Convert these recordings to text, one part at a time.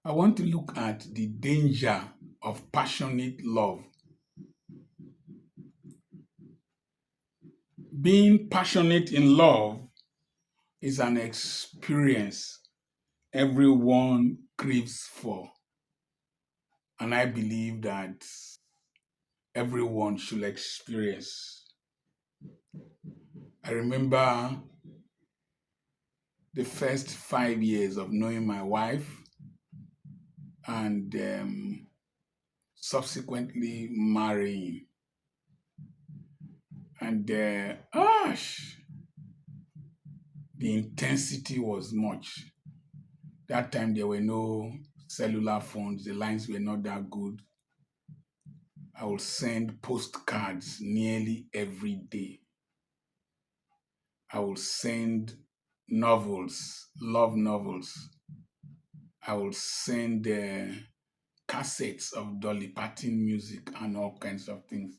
I want to look at the danger of passionate love. Being passionate in love is an experience everyone craves for. And I believe that everyone should experience. I remember the first 5 years of knowing my wife and subsequently marrying. And the intensity was much. That time there were no cellular phones, the lines were not that good. I would send postcards nearly every day. I would send novels, love novels. I would send cassettes of Dolly Parton music and all kinds of things.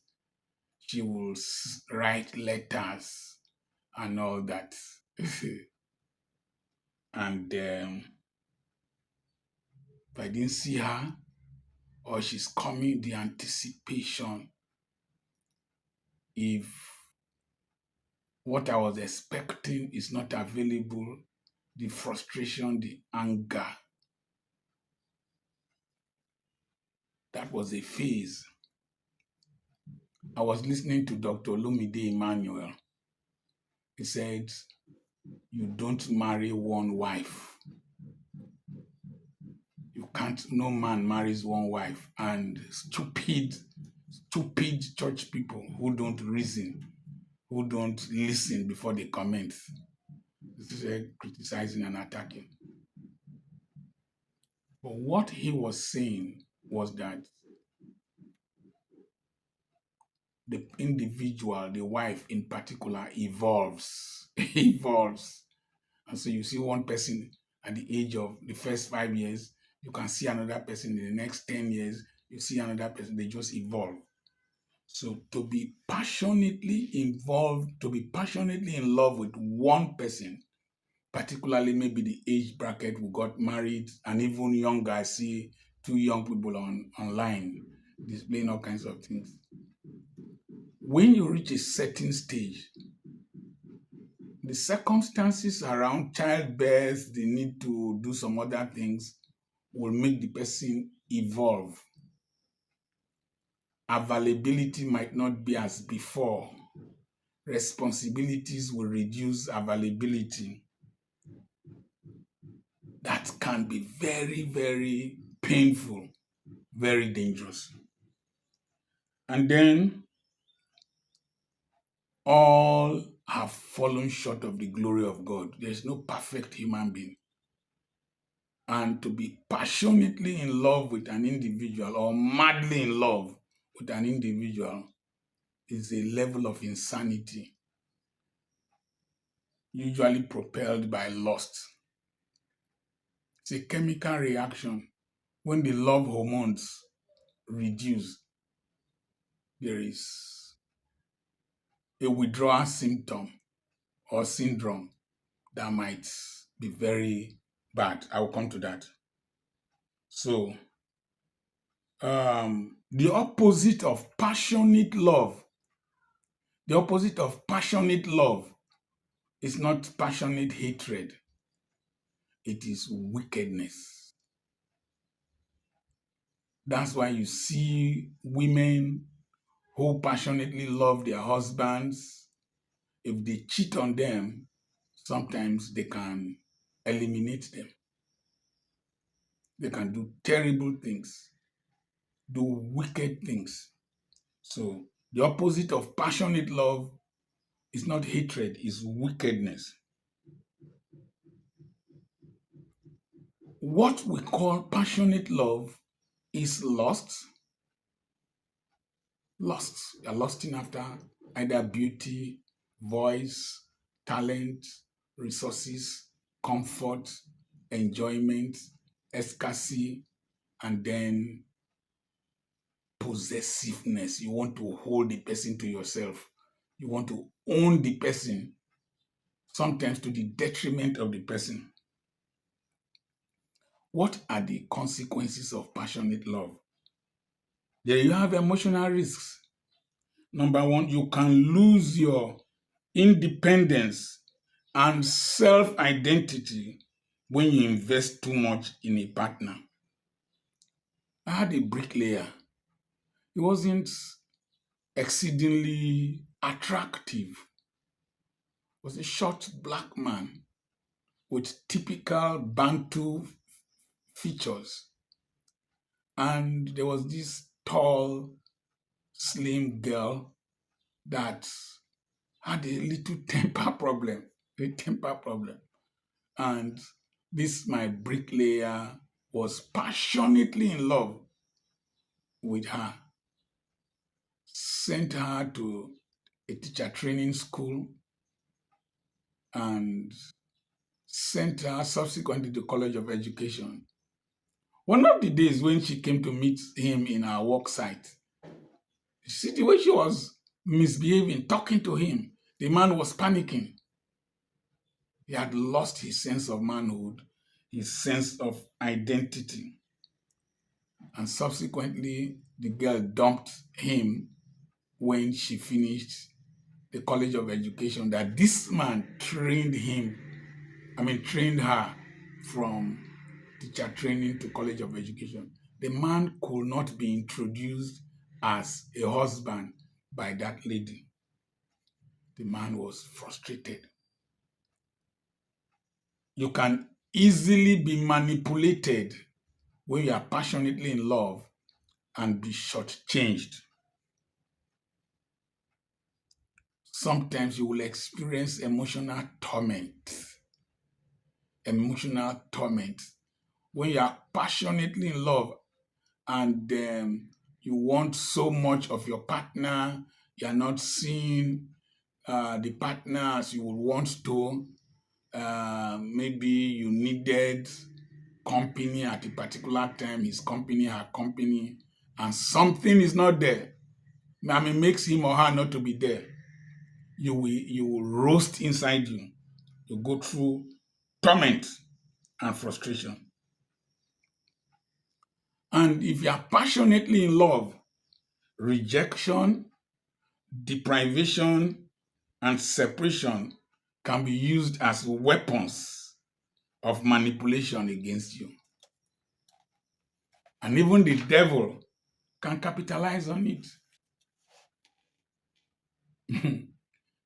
She will write letters and all that. And if I didn't see her or she's coming, the anticipation, if what I was expecting is not available, the frustration, the anger, that was a phase. I was listening to Dr. Olumide Emmanuel. He said, you don't marry one wife. You can't, no man marries one wife. And stupid church people who don't reason, who don't listen before they comment. This is criticizing and attacking. But what he was saying was that the individual, the wife in particular, evolves. evolves. And so you see one person at the age of the first 5 years, you can see another person in the next 10 years, you see another person, they just evolve. So to be passionately involved, to be passionately in love with one person, particularly maybe the age bracket who got married, and even younger, I see two young people online displaying all kinds of things. When you reach a certain stage, the circumstances around childbirth, the need to do some other things will make the person evolve. Availability might not be as before. Responsibilities will reduce availability. That can be very, very painful, very dangerous. And then all have fallen short of the glory of God. There's no perfect human being. And to be passionately in love with an individual or madly in love with an individual is a level of insanity, usually propelled by lust. It's a chemical reaction. When the love hormones reduce, there is a withdrawal symptom or syndrome that might be very bad. I will come to that. So, the opposite of passionate love, is not passionate hatred. It is wickedness. That's why you see women who passionately love their husbands. If they cheat on them, sometimes they can eliminate them. They can do terrible things, do wicked things. So the opposite of passionate love is not hatred, it's wickedness. What we call passionate love is lust. Lust. You're lusting after either beauty, voice, talent, resources, comfort, enjoyment, ecstasy, and then possessiveness. You want to hold the person to yourself. You want to own the person, sometimes to the detriment of the person. What are the consequences of passionate love? There you have emotional risks. Number one, you can lose your independence and self identity when you invest too much in a partner. I had a bricklayer. He wasn't exceedingly attractive. He was a short black man with typical Bantu features. And there was this tall, slim girl that had a little temper problem, a temper problem. And this, my bricklayer, was passionately in love with her, sent her to a teacher training school and sent her subsequently to College of Education. One of the days when she came to meet him in our work site, see the way she was misbehaving, talking to him. The man was panicking. He had lost his sense of manhood, his sense of identity. And subsequently, the girl dumped him when she finished the College of Education. That this man trained her from teacher training to College of Education. The man could not be introduced as a husband by that lady. The man was frustrated. You can easily be manipulated when you are passionately in love and be shortchanged. Sometimes you will experience emotional torment. Emotional torment. When you are passionately in love and you want so much of your partner, you are not seeing the partner as you would want to. Maybe you needed company at a particular time, his company, her company, and something is not there. Makes him or her not to be there. You will roast inside you. You go through torment and frustration. And if you are passionately in love, rejection, deprivation, and separation can be used as weapons of manipulation against you. And even the devil can capitalize on it.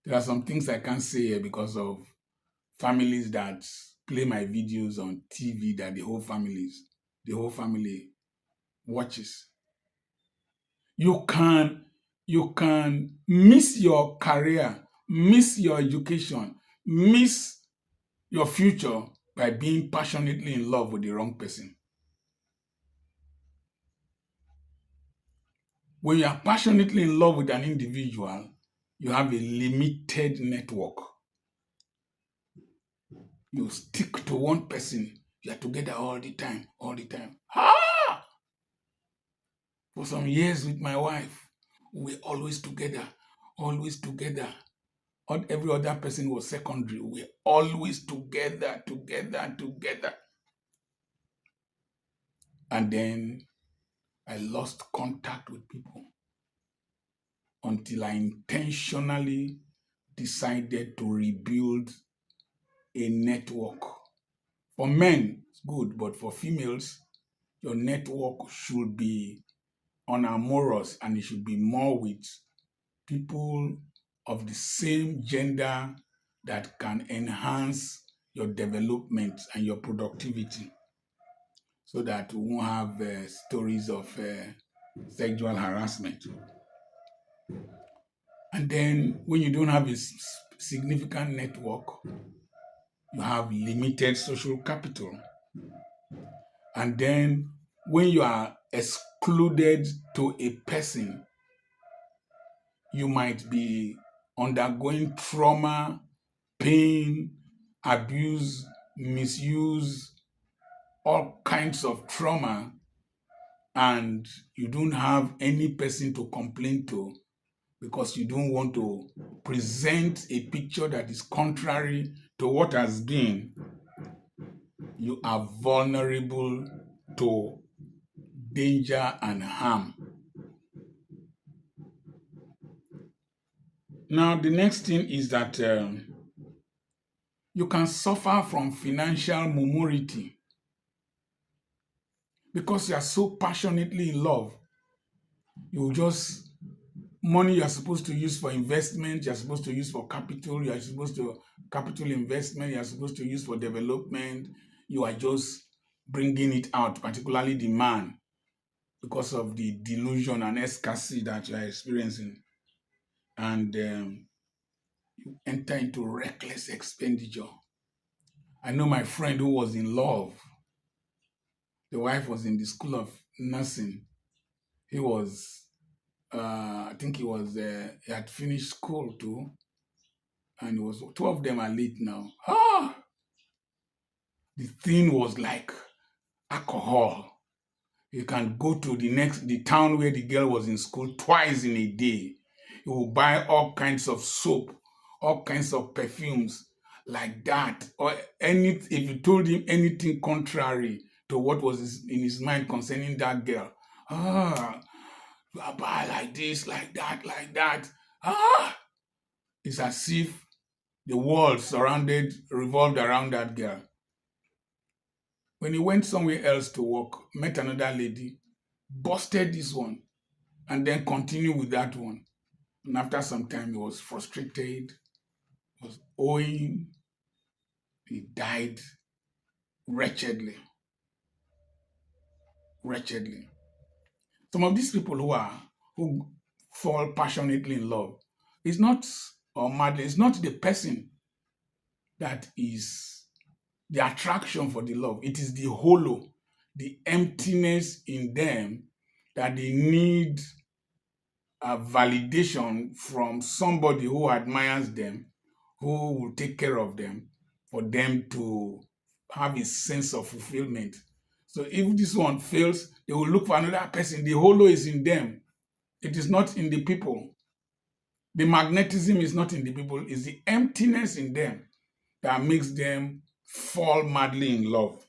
There are some things I can't say here because of families that play my videos on TV that the whole family watches. You can miss your career, miss your education, miss your future by being passionately in love with the wrong person. When you are passionately in love with an individual, you have a limited network. You stick to one person. You are together all the time. Ah! For some years with my wife, we were always together. Every other person was secondary. We were always together. And then I lost contact with people until I intentionally decided to rebuild a network. For men, it's good, but for females, your network should be unamorous and it should be more with people of the same gender that can enhance your development and your productivity so that we won't have stories of sexual harassment. And then when you don't have a significant network, you have limited social capital. And then when you are excluded to a person, you might be undergoing trauma, pain, abuse, misuse, all kinds of trauma, and you don't have any person to complain to because you don't want to present a picture that is contrary to what has been. you are vulnerable to danger and harm. Now, the next thing is that you can suffer from financial mobility because you are so passionately in love. You just money you are supposed to use for investment, you are supposed to use for capital, you are supposed to capital investment, you are supposed to use for development. You are just bringing it out, particularly the man, because of the delusion and scarcity that you are experiencing, and you enter into reckless expenditure. I know my friend who was in love. The wife was in the school of nursing. He was, I think he had finished school too, and it was two of them are late now. The thing was like alcohol. You can go to the town where the girl was in school twice in a day. You will buy all kinds of soap, all kinds of perfumes like that. Or if you told him anything contrary to what was in his mind concerning that girl, ah, you are buy like this, like that, like that. Ah, it's as if the world revolved around that girl. When he went somewhere else to work, met another lady, busted this one, and then continued with that one. And after some time, he was frustrated, was owing, he died wretchedly, wretchedly. Some of these people who fall passionately in love, it's not or madly, it's not the person that is the attraction for the love. It is the hollow, the emptiness in them that they need a validation from somebody who admires them, who will take care of them, for them to have a sense of fulfillment. So if this one fails, they will look for another person. The hollow is in them. It is not in the people. The magnetism is not in the people. It's the emptiness in them that makes them fall madly in love.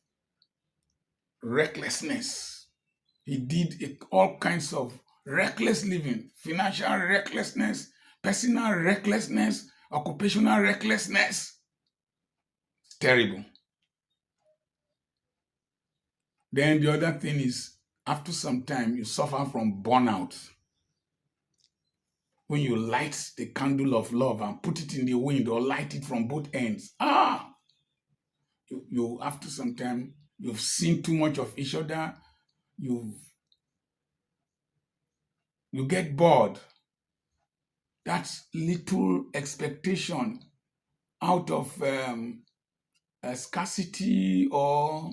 Recklessness. He did all kinds of reckless living, financial recklessness, personal recklessness, occupational recklessness. It's terrible. Then the other thing is, after some time, you suffer from burnout. When you light the candle of love and put it in the wind or light it from both ends, you after some time, you've seen too much of each other, you you get bored. That's little expectation out of scarcity or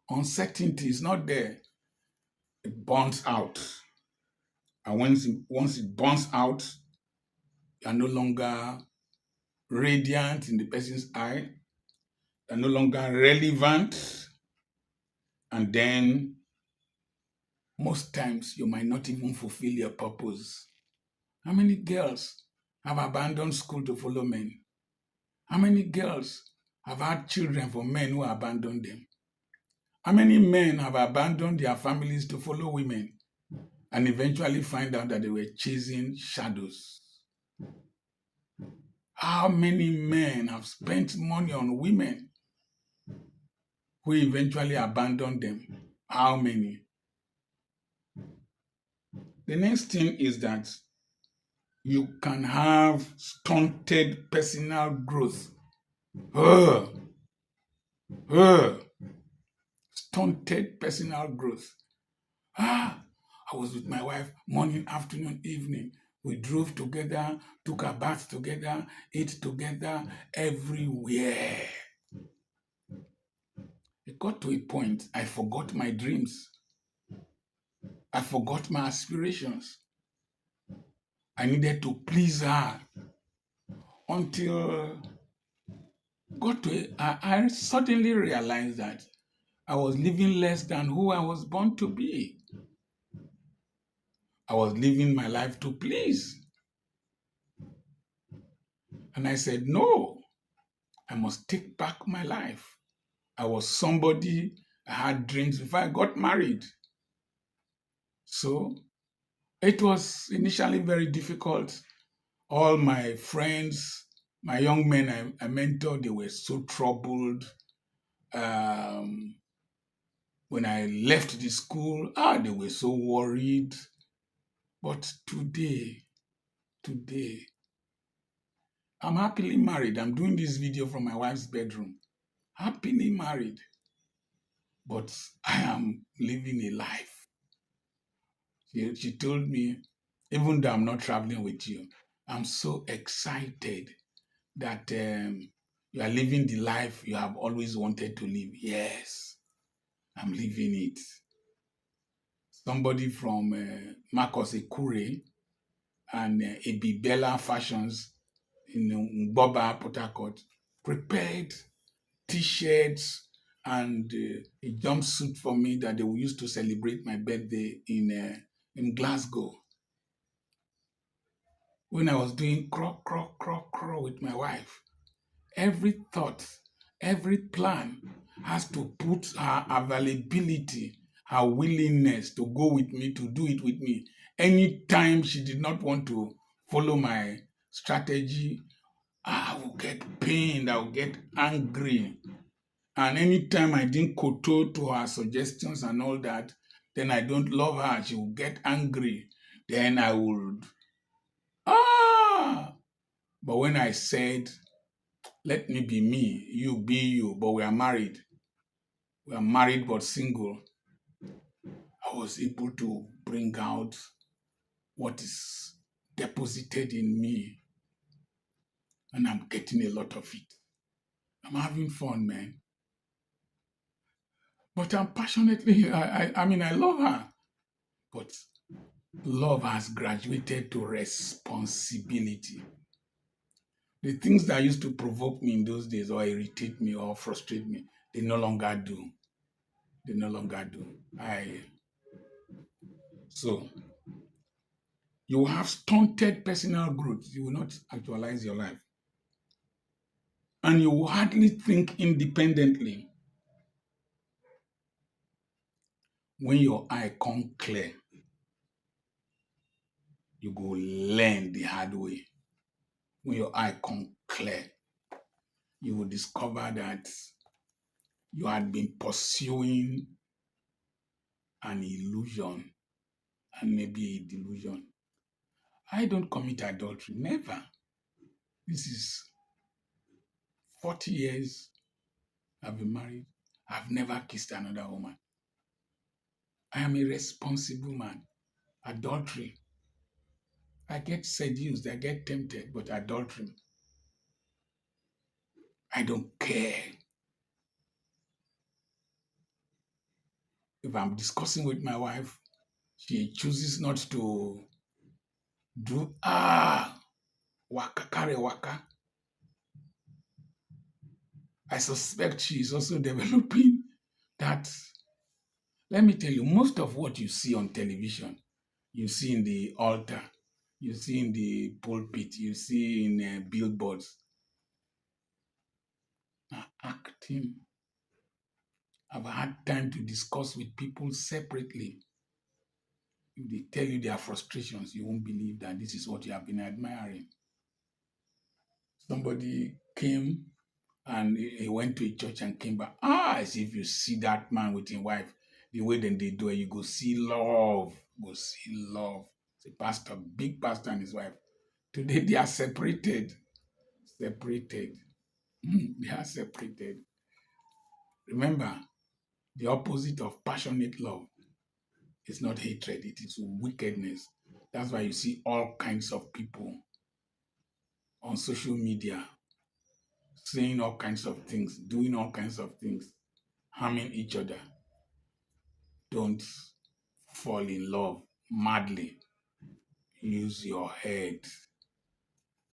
uncertainty is not there. It burns out. And once it burns out, you are no longer radiant in the person's eye, you are no longer relevant, and then most times you might not even fulfill your purpose. How many girls have abandoned school to follow men? How many girls have had children from men who abandoned them? How many men have abandoned their families to follow women and eventually find out that they were chasing shadows? How many men have spent money on women who eventually abandoned them? How many? The next thing is that you can have stunted personal growth. Ugh, ugh, stunted personal growth. I was with my wife morning, afternoon, evening. We drove together, took a bath together, ate together, everywhere. It got to a point I forgot my dreams. I forgot my aspirations. I needed to please her until I suddenly realized that I was living less than who I was born to be. I was living my life to please. And I said, no, I must take back my life. I was somebody. I had dreams before I got married. So it was initially very difficult. All my friends, my young men I mentored, they were so troubled. Um, when I left the school, they were so worried. But today, I'm happily married. I'm doing this video from my wife's bedroom. Happily married, but I am living a life. She told me, even though I'm not traveling with you, I'm so excited that you are living the life you have always wanted to live. Yes, I'm living it. Somebody from Marcos Ekure and Ebibella Fashions in Boba, Port Harcourt, prepared T-shirts and a jumpsuit for me that they will use to celebrate my birthday in Glasgow. When I was doing croc, croc, croc, croc with my wife, every thought, every plan has to put her availability, her willingness to go with me, to do it with me. Anytime she did not want to follow my strategy, I will get pained, I will get angry. And anytime I didn't kowtow to her suggestions and all that, then I don't love her. She will get angry. Then I would, ah! But when I said, let me be me, you be you, but we are married but single, I was able to bring out what is deposited in me, and I'm getting a lot of it. I'm having fun, man. But I'm passionately, I mean, I love her. But love has graduated to responsibility. The things that used to provoke me in those days or irritate me or frustrate me, they no longer do. They no longer do. So you will have stunted personal growth. You will not actualize your life. And you will hardly think independently. When your eye come clear, you go learn the hard way. When your eye come clear, you will discover that you had been pursuing an illusion and maybe a delusion. I don't commit adultery. Never. This is 40 years I've been married. I've never kissed another woman. I am a responsible man. Adultery. I get seduced, I get tempted, but adultery, I don't care. If I'm discussing with my wife, she chooses not to do, waka, carry waka. I suspect she is also developing that. Let me tell you, most of what you see on television, you see in the altar, you see in the pulpit, you see in billboards, are acting. I've had time to discuss with people separately. If they tell you their frustrations, you won't believe that this is what you have been admiring. Somebody came and he went to a church and came back. As if you see that man with his wife, the way then they do it, you go see love. Go see love. It's a pastor, big pastor and his wife. Today they are separated. Separated. They are separated. Remember, the opposite of passionate love is not hatred, it is wickedness. That's why you see all kinds of people on social media saying all kinds of things, doing all kinds of things, harming each other. Don't fall in love madly. Use your head.